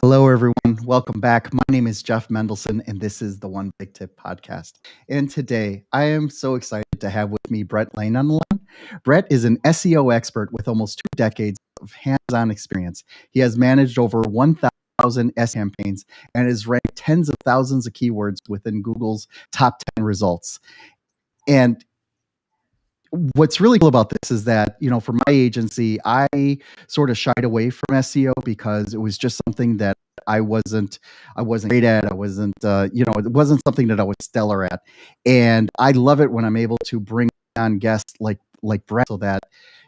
Hello, everyone. Welcome back. My name is Jeff Mendelson, and this is the One Big Tip podcast. And today, I am so excited to have with me Brett Lane on the line. Brett is an SEO expert with almost 2 decades of hands-on experience. He has managed over 1,000 SEO campaigns and has ranked tens of thousands of keywords within Google's top 10 results. And what's really cool about this is that, for my agency, I sort of shied away from SEO because it was just something that I wasn't great at. I wasn't, it wasn't something that I was stellar at. And I love it when I'm able to bring on guests like Brett so that,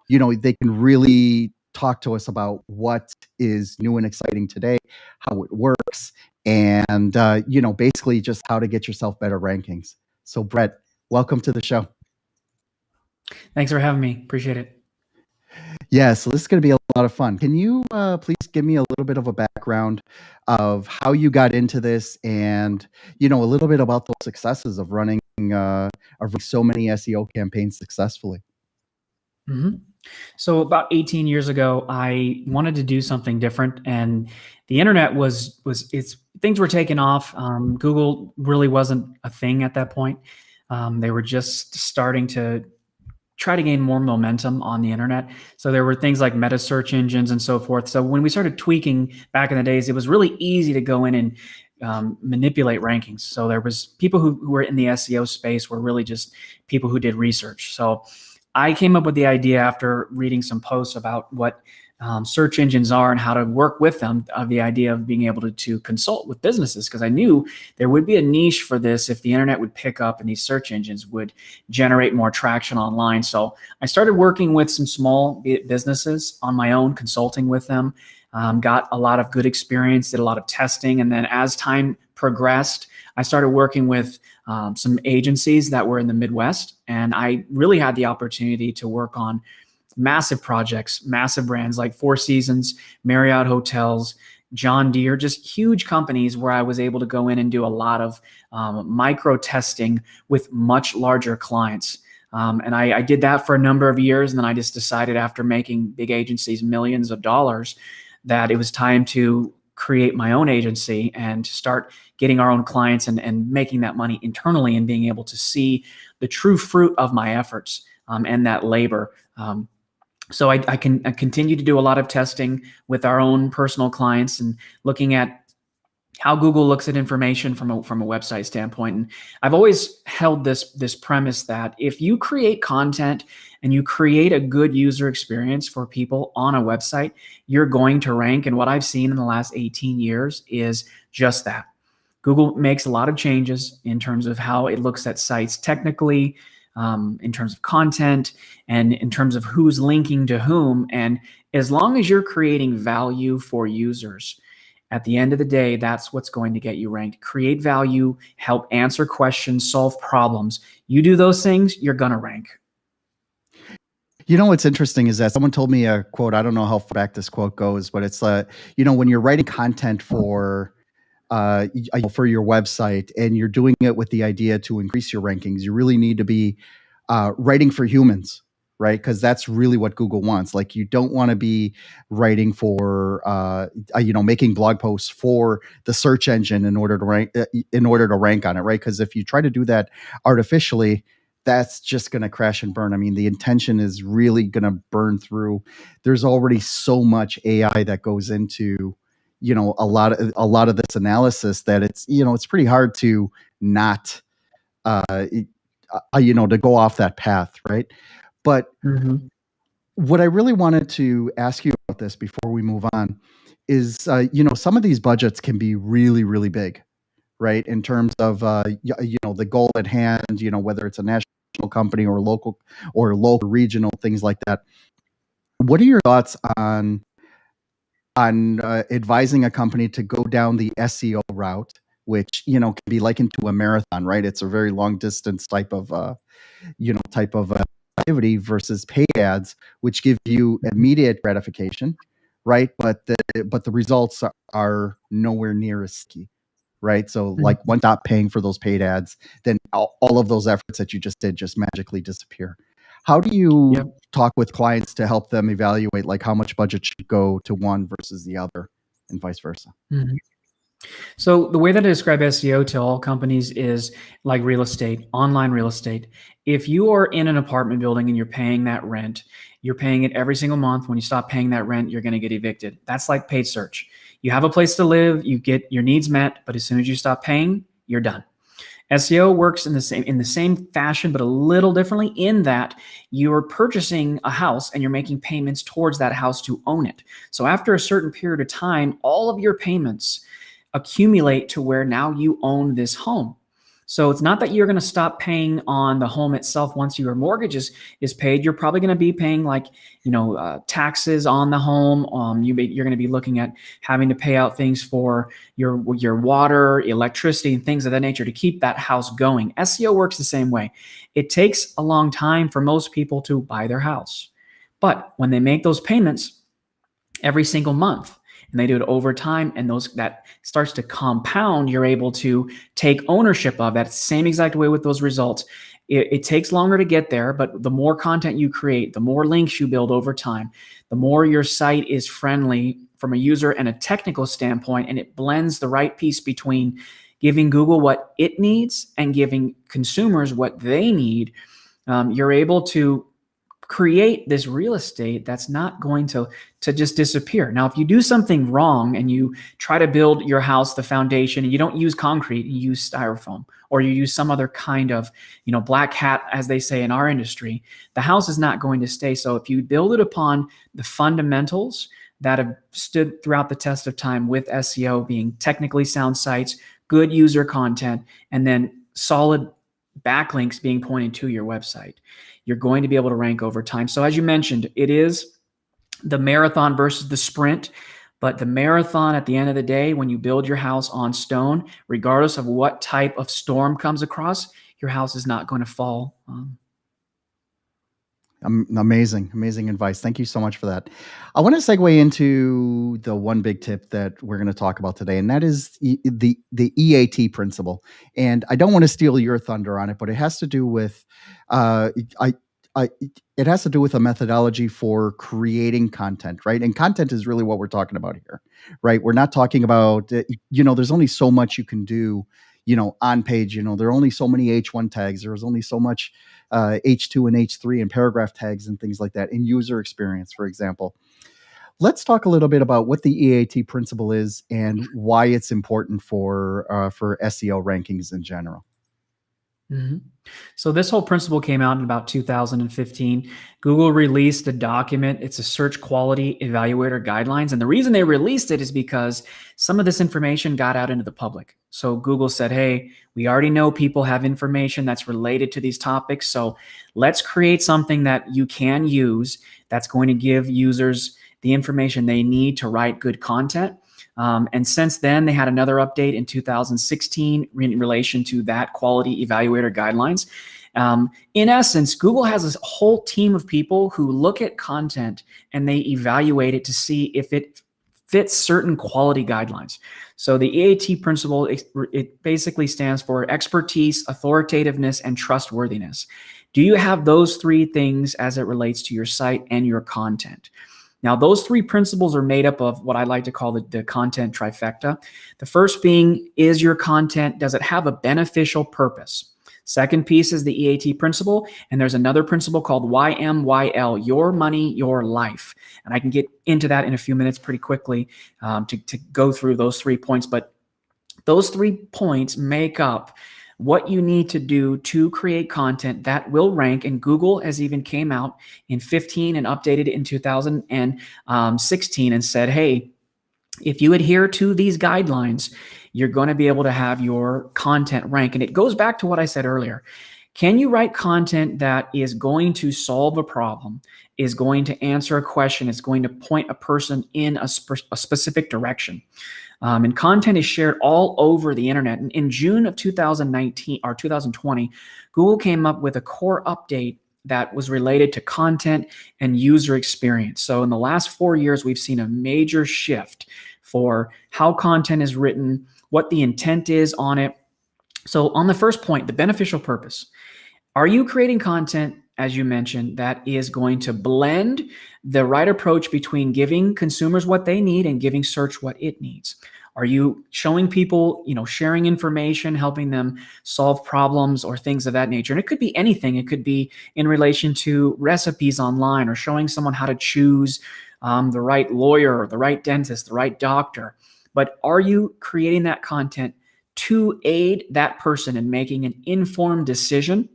they can really talk to us about what is new and exciting today, how it works, and, basically just how to get yourself better rankings. So Brett, welcome to the show. Thanks for having me. Appreciate it. Yeah, so this is going to be a lot of fun. Can you please give me a little bit of a background of how you got into this and, a little bit about those successes of running so many SEO campaigns successfully? hmm So about 18 years ago, I wanted to do something different, and the internet was things were taking off. Google really wasn't a thing at that point. They were just starting to try to gain more momentum on the internet. So there were things like meta search engines and so forth. So when we started tweaking back in the days, it was really easy to go in and manipulate rankings. So there was people who were in the SEO space were really just people who did research. So I came up with the idea after reading some posts about what search engines are and how to work with them, of the idea of being able to consult with businesses, because I knew there would be a niche for this if the internet would pick up and these search engines would generate more traction online. So I started working with some small businesses on my own, consulting with them, got a lot of good experience, did a lot of testing. And then as time progressed, I started working with some agencies that were in the Midwest, and I really had the opportunity to work on massive projects, massive brands like Four Seasons, Marriott Hotels, John Deere, just huge companies where I was able to go in and do a lot of micro testing with much larger clients. And I did that for a number of years. And then I just decided, after making big agencies millions of dollars, that it was time to create my own agency and start getting our own clients and making that money internally and being able to see the true fruit of my efforts and that labor. So I continue to do a lot of testing with our own personal clients and looking at how Google looks at information from a website standpoint. And I've always held this premise that if you create content and you create a good user experience for people on a website, you're going to rank. And what I've seen in the last 18 years is just that. Google makes a lot of changes in terms of how it looks at sites technically, in terms of content, and in terms of who's linking to whom. And as long as you're creating value for users, at the end of the day, that's what's going to get you ranked. Create value, help answer questions, solve problems. You do those things, you're going to rank. What's interesting is that someone told me a quote. I don't know how far back this quote goes, but it's when you're writing content for for your website and you're doing it with the idea to increase your rankings, you really need to be writing for humans, right? Because that's really what Google wants. Like, you don't want to be writing for, making blog posts for the search engine in order to rank on it, right? Because if you try to do that artificially, that's just going to crash and burn. I mean, the intention is really going to burn through. There's already so much AI that goes into, a lot of this analysis that it's pretty hard to not, to go off that path, right? But what I really wanted to ask you about this before we move on is, some of these budgets can be really, really big, right? In terms of, the goal at hand, whether it's a national company or local regional, things like that. What are your thoughts on advising a company to go down the SEO route, which, can be likened to a marathon, right? It's a very long distance type of activity, versus paid ads, which give you immediate gratification, right? But the results are nowhere near as key, right? So like, once stop paying for those paid ads, then all of those efforts that you just did just magically disappear. How do you talk with clients to help them evaluate, like, how much budget should go to one versus the other? and vice versa. Mhm. So the way that I describe SEO to all companies is like real estate, online real estate. If you are in an apartment building and you're paying that rent, you're paying it every single month. When you stop paying that rent, you're going to get evicted. That's like paid search. You have a place to live, you get your needs met, but as soon as you stop paying, you're done. SEO works in the same fashion, but a little differently in that you're purchasing a house and you're making payments towards that house to own it. So after a certain period of time, all of your payments accumulate to where now you own this home. So it's not that you're going to stop paying on the home itself once your mortgage is paid. You're probably going to be paying like taxes on the home. You're going to be looking at having to pay out things for your water, electricity, and things of that nature to keep that house going. SEO works the same way. It takes a long time for most people to buy their house, but when they make those payments every single month, and they do it over time, and that starts to compound, you're able to take ownership of that same exact way with those results. It takes longer to get there, but the more content you create, the more links you build over time, the more your site is friendly from a user and a technical standpoint, and it blends the right piece between giving Google what it needs and giving consumers what they need. You're able to create this real estate that's not going to just disappear. Now, if you do something wrong and you try to build your house, the foundation, and you don't use concrete, you use styrofoam, or you use some other kind of, black hat, as they say in our industry, the house is not going to stay. So if you build it upon the fundamentals that have stood throughout the test of time with SEO being technically sound sites, good user content, and then solid backlinks being pointed to your website, you're going to be able to rank over time. So as you mentioned, it is the marathon versus the sprint, but the marathon at the end of the day, when you build your house on stone, regardless of what type of storm comes across, your house is not going to fall. Amazing advice. Thank you so much for that. I want to segue into the one big tip that we're going to talk about today, and that is the EAT principle. And I don't want to steal your thunder on it, but it has to do with uh, I, it has to do with a methodology for creating content, right? And content is really what we're talking about here, right? We're not talking about there's only so much you can do, on page. There are only so many H1 tags. There's only so much H2 and H3 and paragraph tags and things like that in user experience, for example. Let's talk a little bit about what the EAT principle is and why it's important for SEO rankings in general. Mm-hmm. So this whole principle came out in about 2015. Google released a document. It's a search quality evaluator guidelines. And the reason they released it is because some of this information got out into the public. So Google said, hey, we already know people have information that's related to these topics. So let's create something that you can use that's going to give users the information they need to write good content. And since then, they had another update in 2016 in relation to that quality evaluator guidelines. In essence, Google has this whole team of people who look at content and they evaluate it to see if it fits certain quality guidelines. So the EAT principle, it basically stands for expertise, authoritativeness, and trustworthiness. Do you have those three things as it relates to your site and your content? Now, those three principles are made up of what I like to call the content trifecta. The first being, is your content, does it have a beneficial purpose? Second piece is the EAT principle, and there's another principle called YMYL, your money, your life. And I can get into that in a few minutes pretty quickly to go through those 3 points. But those 3 points make up what you need to do to create content that will rank. And Google has even came out in 15 and updated it in 2016 and said, hey, if you adhere to these guidelines, you're going to be able to have your content rank. And it goes back to what I said earlier. Can you write content that is going to solve a problem, is going to answer a question, is going to point a person in a specific direction? And content is shared all over the internet. And in June of 2019 or 2020, Google came up with a core update that was related to content and user experience. So in the last 4 years, we've seen a major shift for how content is written, what the intent is on it. So on the first point, the beneficial purpose. Are you creating content as you mentioned, that is going to blend the right approach between giving consumers what they need and giving search what it needs. Are you showing people, sharing information, helping them solve problems or things of that nature? And it could be anything. It could be in relation to recipes online, or showing someone how to choose the right lawyer, or the right dentist, the right doctor. But are you creating that content to aid that person in making an informed decision?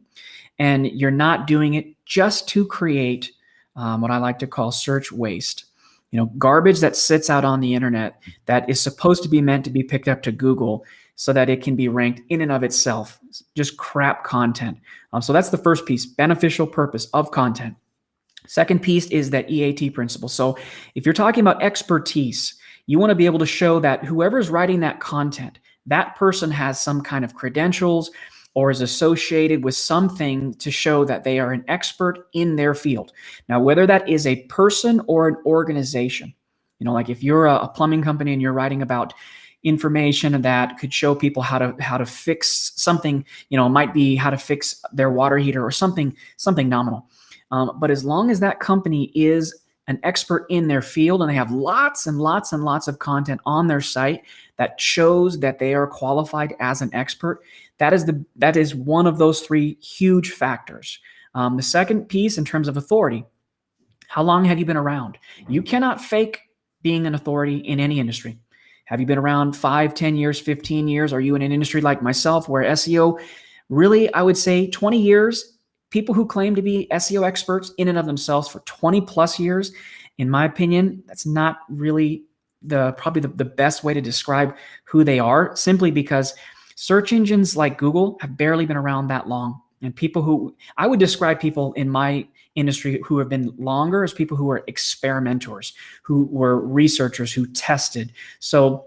And you're not doing it just to create what I like to call search waste. Garbage that sits out on the internet that is supposed to be meant to be picked up to Google so that it can be ranked in and of itself. Just crap content. So that's the first piece, beneficial purpose of content. Second piece is that EAT principle. So if you're talking about expertise, you want to be able to show that whoever's writing that content, that person has some kind of credentials or is associated with something to show that they are an expert in their field. Now, whether that is a person or an organization, like if you're a plumbing company and you're writing about information that could show people how to fix something, it might be how to fix their water heater or something nominal. But as long as that company is an expert in their field and they have lots and lots and lots of content on their site that shows that they are qualified as an expert, that is one of those three huge factors. The second piece, in terms of authority, how long have you been around? You cannot fake being an authority in any industry. Have you been around 5, 10 years, 15 years? Are you in an industry like myself where SEO, really, I would say 20 years, people who claim to be SEO experts in and of themselves for 20 plus years, in my opinion, that's not really probably the best way to describe who they are, simply because search engines like Google have barely been around that long. And people who, I would describe people in my industry who have been longer as people who are experimenters, who were researchers, who tested. So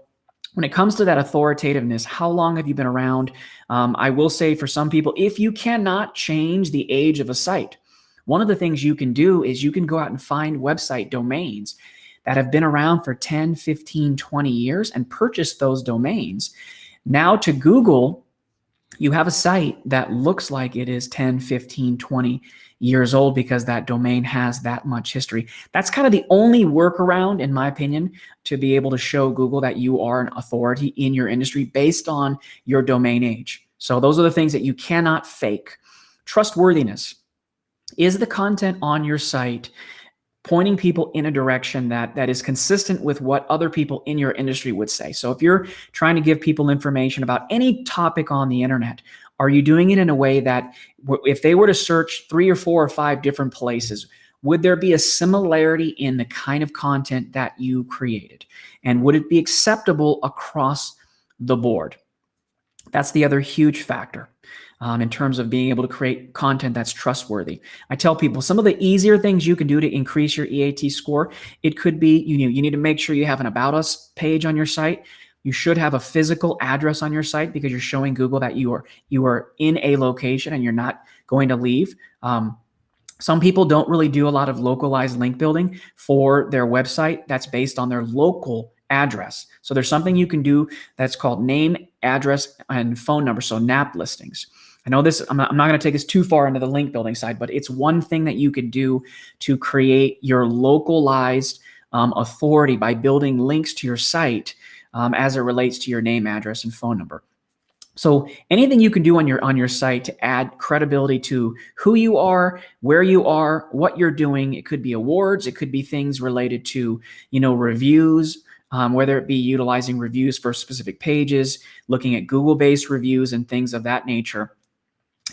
when it comes to that authoritativeness, how long have you been around? I will say for some people, if you cannot change the age of a site, one of the things you can do is you can go out and find website domains that have been around for 10, 15, 20 years and purchase those domains. Now to Google, you have a site that looks like it is 10, 15, 20 years old because that domain has that much history. That's kind of the only workaround, in my opinion, to be able to show Google that you are an authority in your industry based on your domain age. So those are the things that you cannot fake. Trustworthiness. Is the content on your site pointing people in a direction that is consistent with what other people in your industry would say? So if you're trying to give people information about any topic on the internet, are you doing it in a way that if they were to search 3 or 4 or 5 different places, would there be a similarity in the kind of content that you created? And would it be acceptable across the board? That's the other huge factor. In terms of being able to create content that's trustworthy. I tell people some of the easier things you can do to increase your EAT score, it could be you need to make sure you have an About Us page on your site. You should have a physical address on your site because you're showing Google that you are in a location and you're not going to leave. Some people don't really do a lot of localized link building for their website that's based on their local address. So there's something you can do that's called name, address, and phone number, so NAP listings. I know this, I'm not going to take this too far into the link building side, but it's one thing that you could do to create your localized authority by building links to your site as it relates to your name, address, and phone number. So anything you can do on your site to add credibility to who you are, where you are, what you're doing. It could be awards, it could be things related to, reviews, whether it be utilizing reviews for specific pages, looking at Google-based reviews and things of that nature.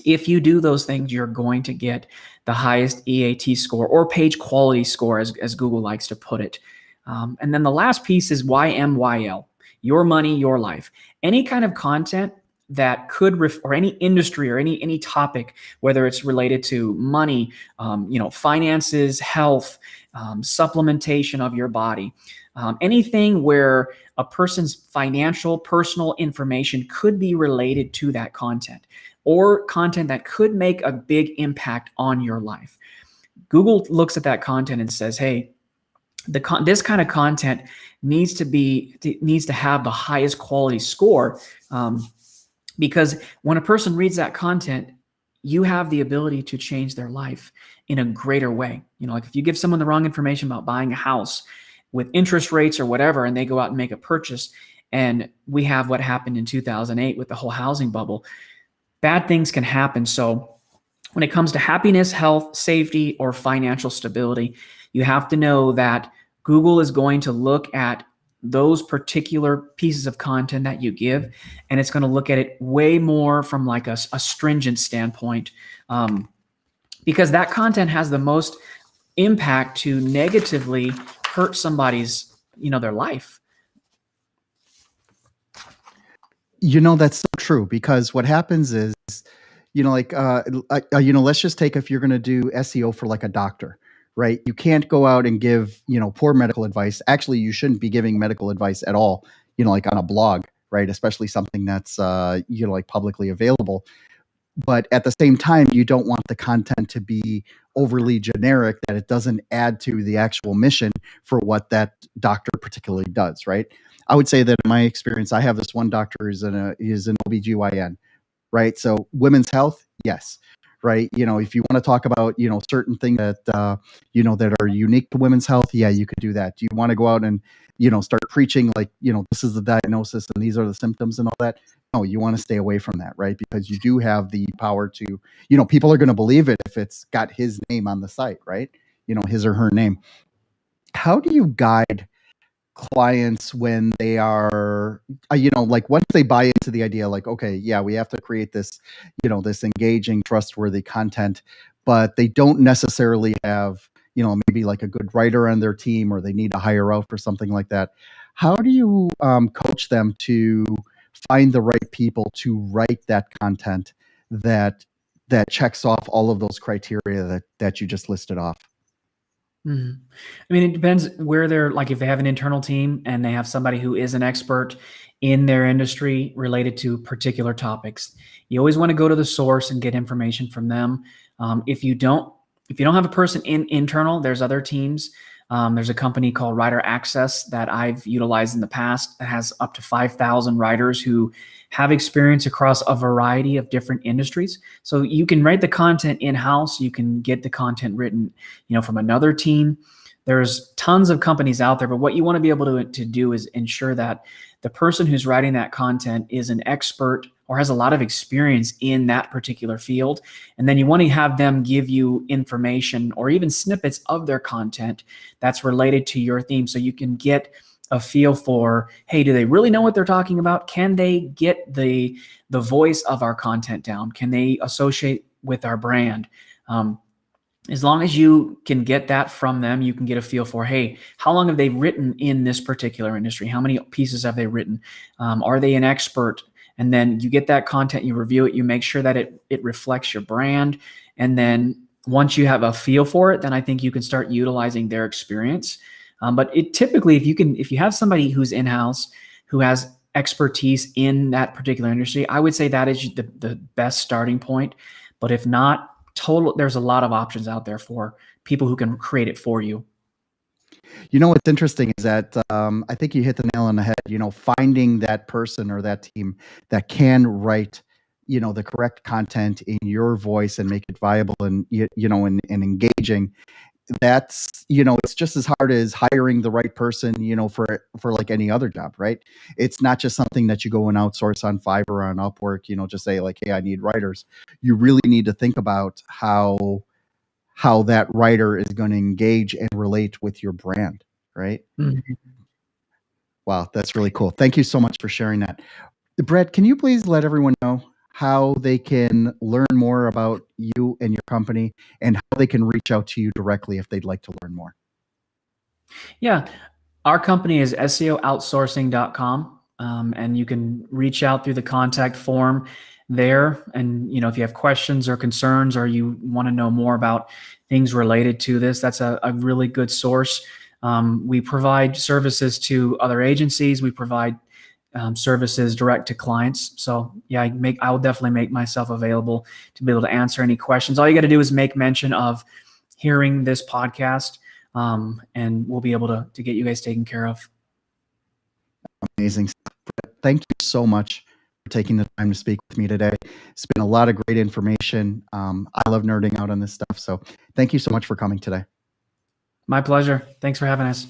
If you do those things, you're going to get the highest EAT score or page quality score, as Google likes to put it. And then the last piece is YMYL, your money, your life. Any kind of content that could, or any industry or any topic, whether it's related to money, finances, health, supplementation of your body, anything where a person's financial, personal information could be related to that content, or content that could make a big impact on your life. Google looks at that content and says, hey, this kind of content needs to have the highest quality score, because when a person reads that content, you have the ability to change their life in a greater way. Like if you give someone the wrong information about buying a house with interest rates or whatever, and they go out and make a purchase, and we have what happened in 2008 with the whole housing bubble, bad things can happen. So when it comes to happiness, health, safety, or financial stability, you have to know that Google is going to look at those particular pieces of content that you give, and it's going to look at it way more from like a stringent standpoint, because that content has the most impact to negatively hurt somebody's, their life. That's so true, because what happens is, let's just take, if you're going to do SEO for like a doctor, right? You can't go out and give, poor medical advice. Actually, you shouldn't be giving medical advice at all, like on a blog, right? Especially something that's, like publicly available. But at the same time, you don't want the content to be overly generic, that it doesn't add to the actual mission for what that doctor particularly does, right? I would say that in my experience, I have this one doctor who's an OBGYN, right? So women's health, yes, right? If you want to talk about, certain things that, that are unique to women's health, yeah, you could do that. Do you want to go out and, start preaching like, this is the diagnosis and these are the symptoms and all that? No, you want to stay away from that, right? Because you do have the power to, people are going to believe it if it's got his name on the site, right? His or her name. How do you guide clients when they are, like once they buy into the idea, like, okay, yeah, we have to create this, this engaging, trustworthy content, but they don't necessarily have, maybe like a good writer on their team, or they need to hire out for something like that. How do you coach them to find the right people to write that content that checks off all of those criteria that you just listed off? I mean, it depends where they're, like if they have an internal team and they have somebody who is an expert in their industry related to particular topics, you always want to go to the source and get information from them. If you don't have a person internal, there's other teams. There's a company called Writer Access that I've utilized in the past that has up to 5,000 writers who have experience across a variety of different industries. So you can write the content in-house. You can get the content written, from another team. There's tons of companies out there, but what you want to be able to do is ensure that the person who's writing that content is an expert or has a lot of experience in that particular field. And then you want to have them give you information or even snippets of their content that's related to your theme, so you can get a feel for, hey, do they really know what they're talking about? Can they get the voice of our content down? Can they associate with our brand? As long as you can get that from them, you can get a feel for, hey, how long have they written in this particular industry? How many pieces have they written? Are they an expert? And then you get that content, you review it, you make sure that it reflects your brand. And then once you have a feel for it, then I think you can start utilizing their experience. But it typically, if you have somebody who's in-house, who has expertise in that particular industry, I would say that is the best starting point. But if not, there's a lot of options out there for people who can create it for you. What's interesting is that I think you hit the nail on the head. Finding that person or that team that can write, the correct content in your voice and make it viable and and engaging. That's it's just as hard as hiring the right person, for like any other job, right? It's not just something that you go and outsource on Fiverr or on Upwork. Just say like, hey, I need writers. You really need to think about how that writer is going to engage and relate with your brand, right? Mm-hmm. Wow, that's really cool. Thank you so much for sharing that. Brett, can you please let everyone know how they can learn more about you and your company, and how they can reach out to you directly if they'd like to learn more? Yeah, our company is SEOoutsourcing.com, and you can reach out through the contact form there. And if you have questions or concerns, or you want to know more about things related to this, that's a really good source. We provide services to other agencies. We provide services direct to clients. So yeah, I will definitely make myself available to be able to answer any questions. All you got to do is make mention of hearing this podcast, and we'll be able to get you guys taken care of. Amazing. Thank you so much for taking the time to speak with me today. It's been a lot of great information. I love nerding out on this stuff. So thank you so much for coming today. My pleasure. Thanks for having us.